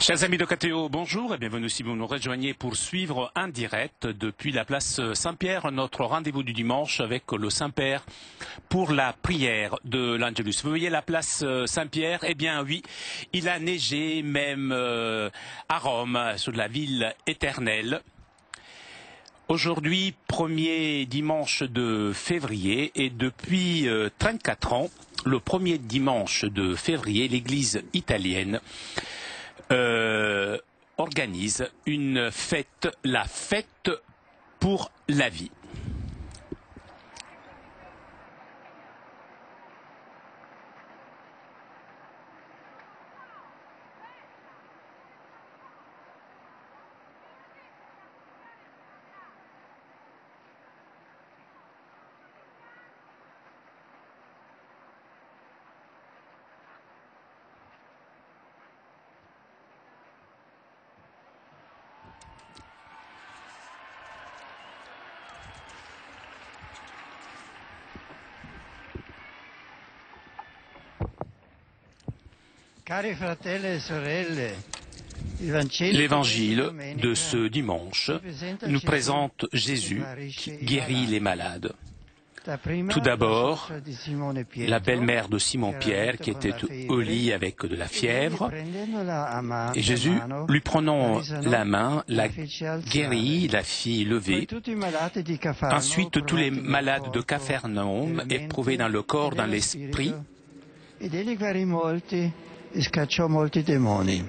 Chers amis de KTO, bonjour et bienvenue si vous nous rejoignez pour suivre en direct depuis la place Saint-Pierre notre rendez-vous du dimanche avec le Saint-Père pour la prière de l'Angelus. Vous voyez la place Saint-Pierre? Eh bien oui, il a neigé même à Rome, sur la ville éternelle. Aujourd'hui, premier dimanche de février et depuis 34 ans, le premier dimanche de février, l'église italienne organise une fête, la fête pour la vie. L'évangile de ce dimanche nous présente Jésus qui guérit les malades. Tout d'abord, la belle-mère de Simon-Pierre qui était au lit avec de la fièvre, et Jésus, lui prenant la main, la guérit, la fit lever. Ensuite, tous les malades de Capharnaüm, éprouvés dans le corps, dans l'esprit,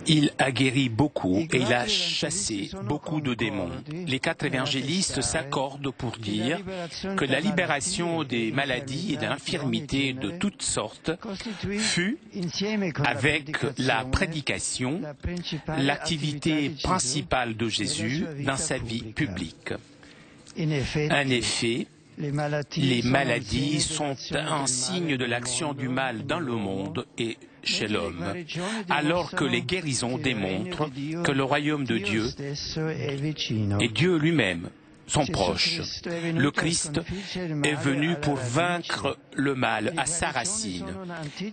il a guéri beaucoup et il a chassé beaucoup de démons. Les quatre évangélistes s'accordent pour dire que la libération des maladies et d'infirmités de toutes sortes fut, avec la prédication, l'activité principale de Jésus dans sa vie publique. En effet, les maladies sont un signe de l'action du mal dans le monde et chez l'homme, alors que les guérisons démontrent que le royaume de Dieu et Dieu lui-même sont proches. Le Christ est venu pour vaincre le mal à sa racine,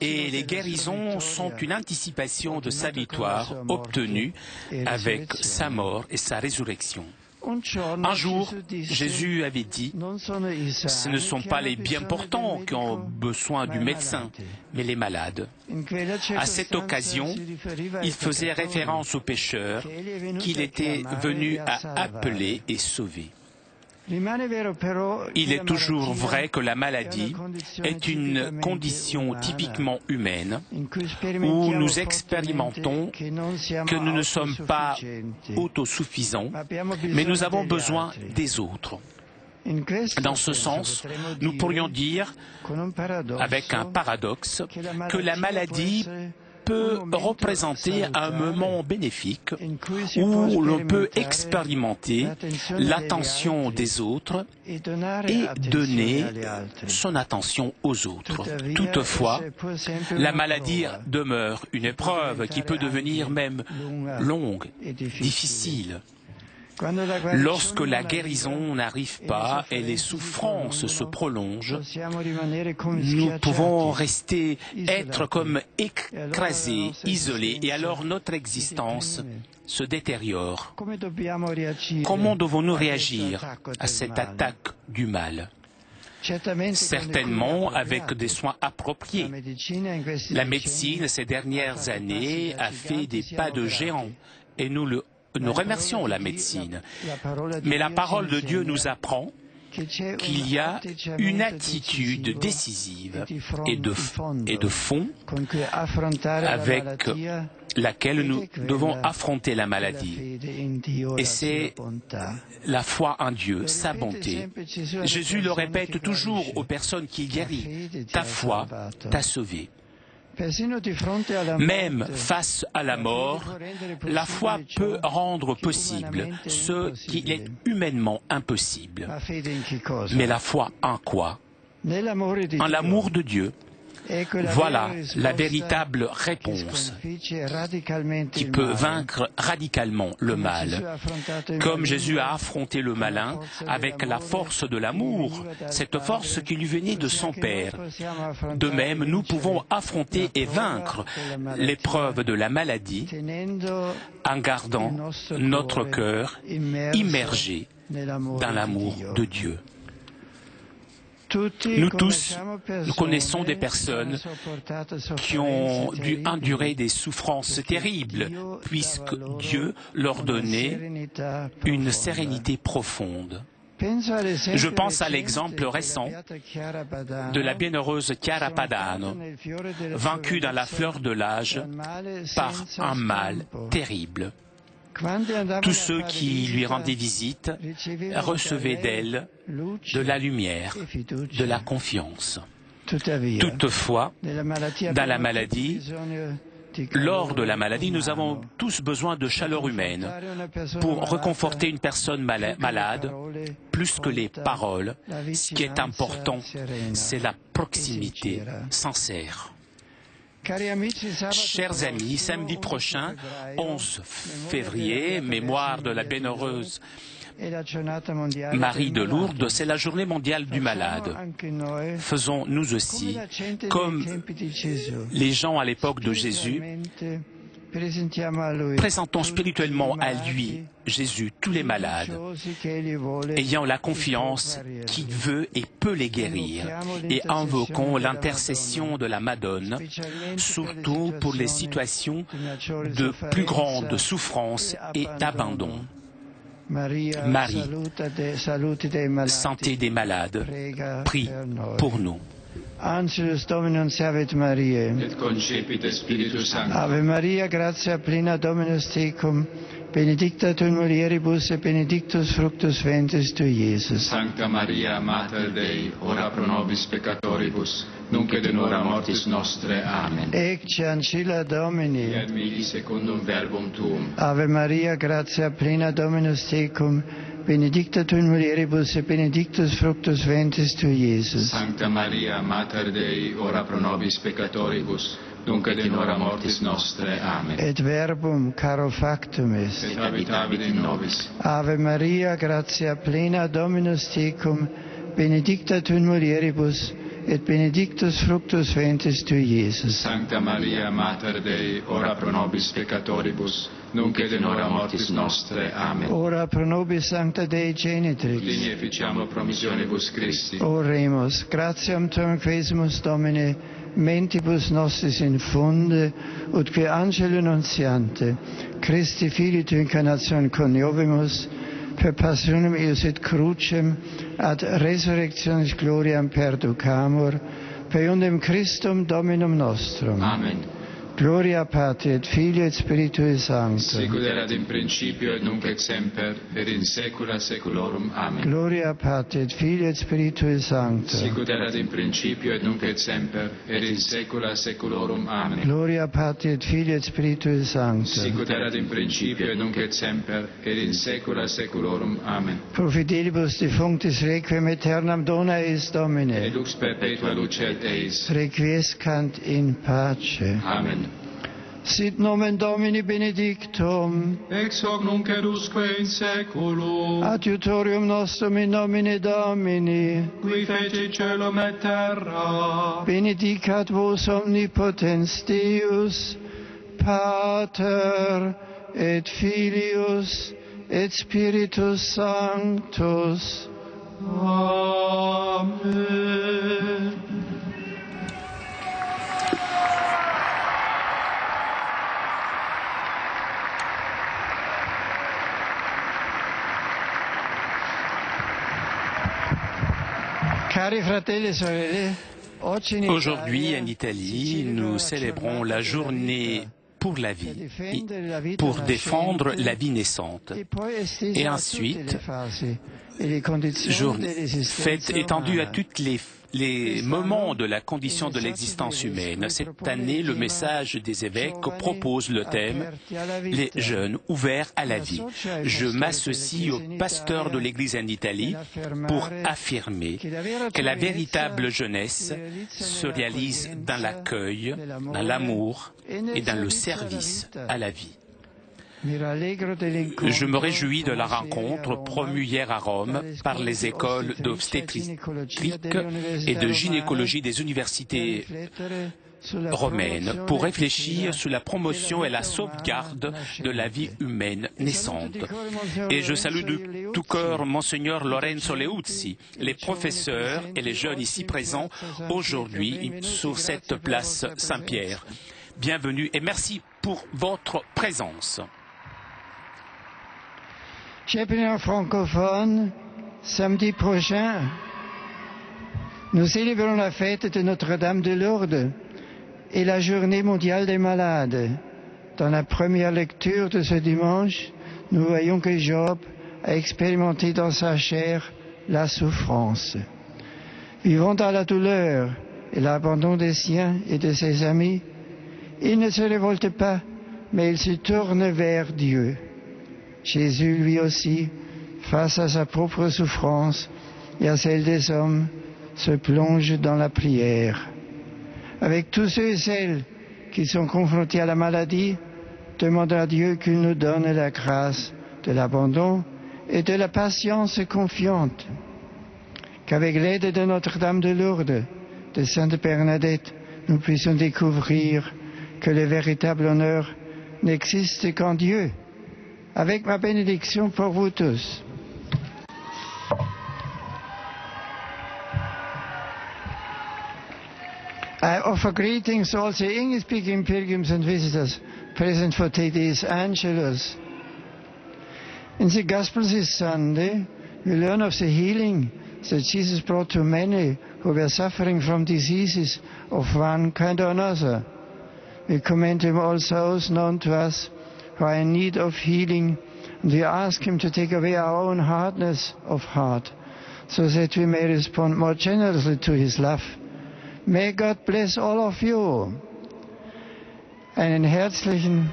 et les guérisons sont une anticipation de sa victoire obtenue avec sa mort et sa résurrection. Un jour, Jésus avait dit, ce ne sont pas les bien portants qui ont besoin du médecin, mais les malades. À cette occasion, il faisait référence aux pécheurs qu'il était venu à appeler et sauver. Il est toujours vrai que la maladie est une condition typiquement humaine où nous expérimentons que nous ne sommes pas autosuffisants, mais nous avons besoin des autres. Dans ce sens, nous pourrions dire, avec un paradoxe, que la maladie peut représenter un moment bénéfique où l'on peut expérimenter l'attention des autres et donner son attention aux autres. Toutefois, la maladie demeure une épreuve qui peut devenir même longue, difficile. Lorsque la guérison n'arrive pas et les souffrances se prolongent, nous pouvons être comme écrasés, isolés, et alors notre existence se détériore. Comment devons-nous réagir à cette attaque du mal ? Certainement avec des soins appropriés. La médecine, ces dernières années, a fait des pas de géant, et nous remercions la médecine, mais la parole de Dieu nous apprend qu'il y a une attitude décisive et de fond avec laquelle nous devons affronter la maladie. Et c'est la foi en Dieu, sa bonté. Jésus le répète toujours aux personnes qu'il guérit, ta foi t'a sauvé. Même face à la mort, la foi peut rendre possible ce qui est humainement impossible. Mais la foi en quoi? En l'amour de Dieu, Voilà la véritable réponse qui peut vaincre radicalement le mal. Comme Jésus a affronté le malin avec la force de l'amour, cette force qui lui venait de son Père. De même, nous pouvons affronter et vaincre l'épreuve de la maladie en gardant notre cœur immergé dans l'amour de Dieu. Nous tous, nous connaissons des personnes qui ont dû endurer des souffrances terribles, puisque Dieu leur donnait une sérénité profonde. Je pense à l'exemple récent de la bienheureuse Chiara Padano, vaincue dans la fleur de l'âge par un mal terrible. Tous ceux qui lui rendaient visite recevaient d'elle de la lumière, de la confiance. Toutefois, dans la maladie, lors de la maladie, nous avons tous besoin de chaleur humaine pour réconforter une personne malade, plus que les paroles. Ce qui est important, c'est la proximité sincère. Chers amis, samedi prochain, 11 février, mémoire de la bienheureuse Marie de Lourdes, c'est la journée mondiale du malade. Faisons nous aussi, comme les gens à l'époque de Jésus, présentons spirituellement à lui, Jésus, tous les malades, ayant la confiance qu'il veut et peut les guérir, et invoquons l'intercession de la Madone, surtout pour les situations de plus grande souffrance et d'abandon. Marie, santé des malades, prie pour nous. Angelus Dominus servet Mariae. Et concepit Spiritus Sancto. Ave Maria, gratia plena Dominus tecum, benedicta tu in mulieribus et benedictus fructus ventris tui, Iesus. Sancta Maria, Mater Dei, ora pro nobis peccatoribus, nunc et in hora mortis nostre. Amen. Ecce ancilla Domini. Fiat mihi secundum verbum tuum. Ave Maria, gratia plena Dominus tecum, benedicta tu in mulieribus et benedictus fructus ventris tui, Iesus. Sancta Maria, Mater Dei, ora pro nobis peccatoribus, nunc et in hora mortis nostre. Amen. Et verbum caro factum est. Et habitavit in nobis. Ave Maria, gratia plena Dominus tecum, benedicta tu in mulieribus, et benedictus fructus ventris tui, Iesus. Sancta Maria, Mater Dei, ora pro nobis peccatoribus, nunc et in hora mortis nostre. Amen. Ora pro nobis Sancta Dei Genitrix. Linie ficiamo promissionibus Christi. Oremus, gratiam tuam quesimus Domine, mentibus nostris infunde, ut que angelo nuntiante, Christi Filii tu incarnatione coniovimus, per passionem eius et crucem, ad resurrectionis gloriam perducamur, per iundem Christum Dominum nostrum. Amen. Gloria Patri et Filii et Spiritui Sancto. Sicut erat in principio et nunc et semper, et in saecula saeculorum. Amen. Gloria Patri et Filii et Spiritui Sancto. Sicut erat in principio et nunc et semper, et in saecula saeculorum. Amen. Gloria Patri et Filii et Spiritui Sancto. Sicut erat in principio et nunc et semper, et in saecula saeculorum. Amen. Pro fidelibus defunctis requiem aeternam dona eis Domine. Et lux perpetua lucet eis. Requiescant in pace. Amen. Sit nomen Domini benedictum. Ex hoc nunc edusque in saeculum. Adiutorium nostrum in nomine Domini. Qui fecit caelum et terra. Benedicat vos omnipotens Deus, Pater et Filius et Spiritus Sanctus. Amen. Aujourd'hui, en Italie, nous célébrons la journée pour la vie, pour défendre la vie naissante. Et ensuite, fête étendue à tous les moments de la condition de l'existence humaine. Cette année, le message des évêques propose le thème « Les jeunes ouverts à la vie ». Je m'associe aux pasteurs de l'Église en Italie pour affirmer que la véritable jeunesse se réalise dans l'accueil, dans l'amour et dans le service à la vie. Je me réjouis de la rencontre promue hier à Rome par les écoles d'obstétrique et de gynécologie des universités romaines pour réfléchir sur la promotion et la sauvegarde de la vie humaine naissante. Et je salue de tout cœur Monseigneur Lorenzo Leuzzi, les professeurs et les jeunes ici présents aujourd'hui sur cette place Saint-Pierre. Bienvenue et merci pour votre présence. Chers francophones, samedi prochain, nous célébrons la fête de Notre-Dame de Lourdes et la journée mondiale des malades. Dans la première lecture de ce dimanche, nous voyons que Job a expérimenté dans sa chair la souffrance. Vivant dans la douleur et l'abandon des siens et de ses amis, il ne se révolte pas, mais il se tourne vers Dieu. Jésus, lui aussi, face à sa propre souffrance et à celle des hommes, se plonge dans la prière. Avec tous ceux et celles qui sont confrontés à la maladie, demandons à Dieu qu'il nous donne la grâce de l'abandon et de la patience confiante. Qu'avec l'aide de Notre-Dame de Lourdes, de Sainte Bernadette, nous puissions découvrir que le véritable honneur n'existe qu'en Dieu. Avec ma bénédiction pour vous tous. I offer greetings to all the English-speaking pilgrims and visitors present for today's Angelus. In the Gospel this Sunday, we learn of the healing that Jesus brought to many who were suffering from diseases of one kind or another. We commend him all those known to us who are in need of healing, and we ask him to take away our own hardness of heart, so that we may respond more generously to his love. May God bless all of you. Einen herzlichen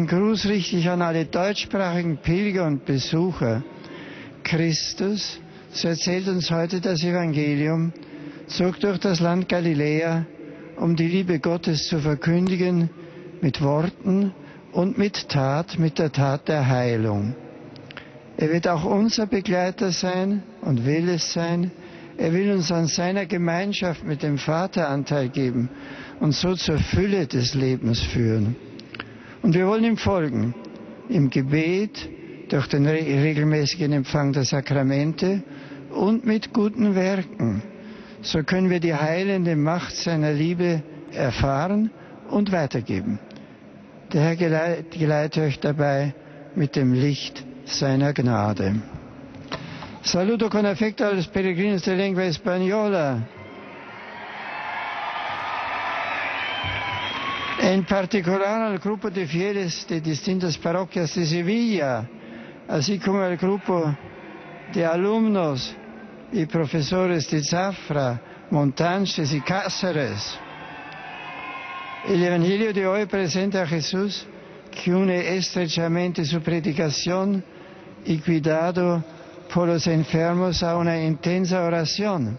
Gruß richte ich an alle deutschsprachigen Pilger und Besucher. Christus, so erzählt uns heute das Evangelium, zog durch das Land Galiläa, um die Liebe Gottes zu verkündigen, mit Worten und mit der Tat der Heilung. Er wird auch unser Begleiter sein und will es sein. Er will uns an seiner Gemeinschaft mit dem Vater Anteil geben und so zur Fülle des Lebens führen. Und wir wollen ihm folgen, im Gebet, durch den regelmäßigen Empfang der Sakramente und mit guten Werken. So können wir die heilende Macht seiner Liebe erfahren und weitergeben. Der Herr geleite euch dabei mit dem Licht seiner Gnade. Saluto con afecto a los peregrinos de lengua española. En particular al grupo de fieles de distintas parroquias de Sevilla, así como al grupo de alumnos y profesores de Zafra, Montanches y Cáceres. El Evangelio de hoy presenta a Jesús que une estrechamente su predicación y cuidado por los enfermos a una intensa oración.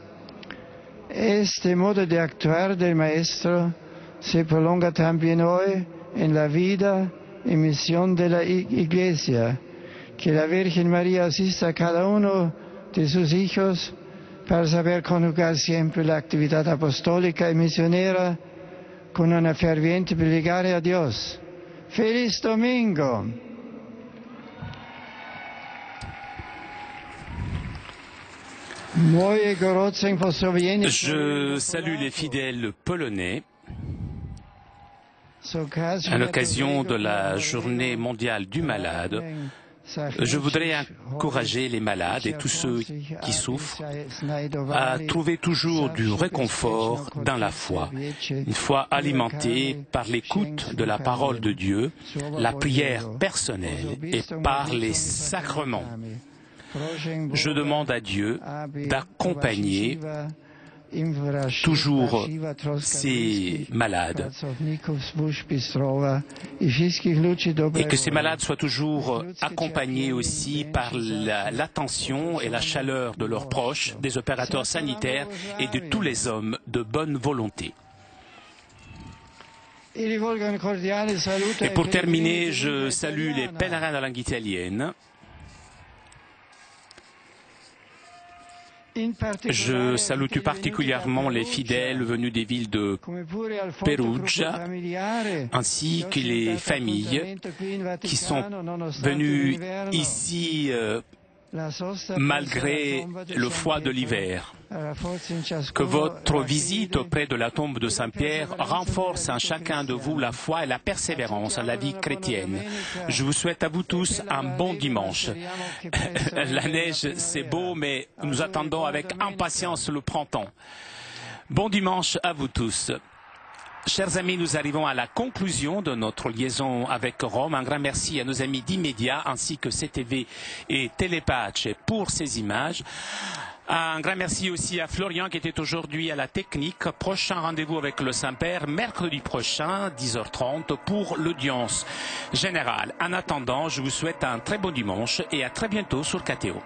Este modo de actuar del Maestro se prolonga también hoy en la vida y misión de la Iglesia. Que la Virgen María asista a cada uno de sus hijos para saber conjugar siempre la actividad apostólica y misionera con una ferviente plegaria a Dios. ¡Feliz Domingo! Je salue les fidèles polonais à l'occasion de la Journée mondiale du malade Je voudrais encourager les malades et tous ceux qui souffrent à trouver toujours du réconfort dans la foi, une foi alimentée par l'écoute de la parole de Dieu, la prière personnelle et par les sacrements. Je demande à Dieu d'accompagner toujours ces malades et que ces malades soient toujours accompagnés aussi par l'attention et la chaleur de leurs proches, des opérateurs sanitaires et de tous les hommes de bonne volonté. Et pour terminer, je salue les pèlerins de la langue italienne. Je salue tout particulièrement les fidèles venus des villes de Perugia, ainsi que les familles qui sont venues ici malgré le froid de l'hiver. Que votre visite auprès de la tombe de Saint-Pierre renforce en chacun de vous la foi et la persévérance à la vie chrétienne. Je vous souhaite à vous tous un bon dimanche. La neige, c'est beau, mais nous attendons avec impatience le printemps. Bon dimanche à vous tous. Chers amis, nous arrivons à la conclusion de notre liaison avec Rome. Un grand merci à nos amis d'Immédiat ainsi que CTV et Telepace pour ces images. Un grand merci aussi à Florian qui était aujourd'hui à la technique. Prochain rendez-vous avec le Saint-Père, mercredi prochain, 10h30, pour l'audience générale. En attendant, je vous souhaite un très bon dimanche et à très bientôt sur KTO.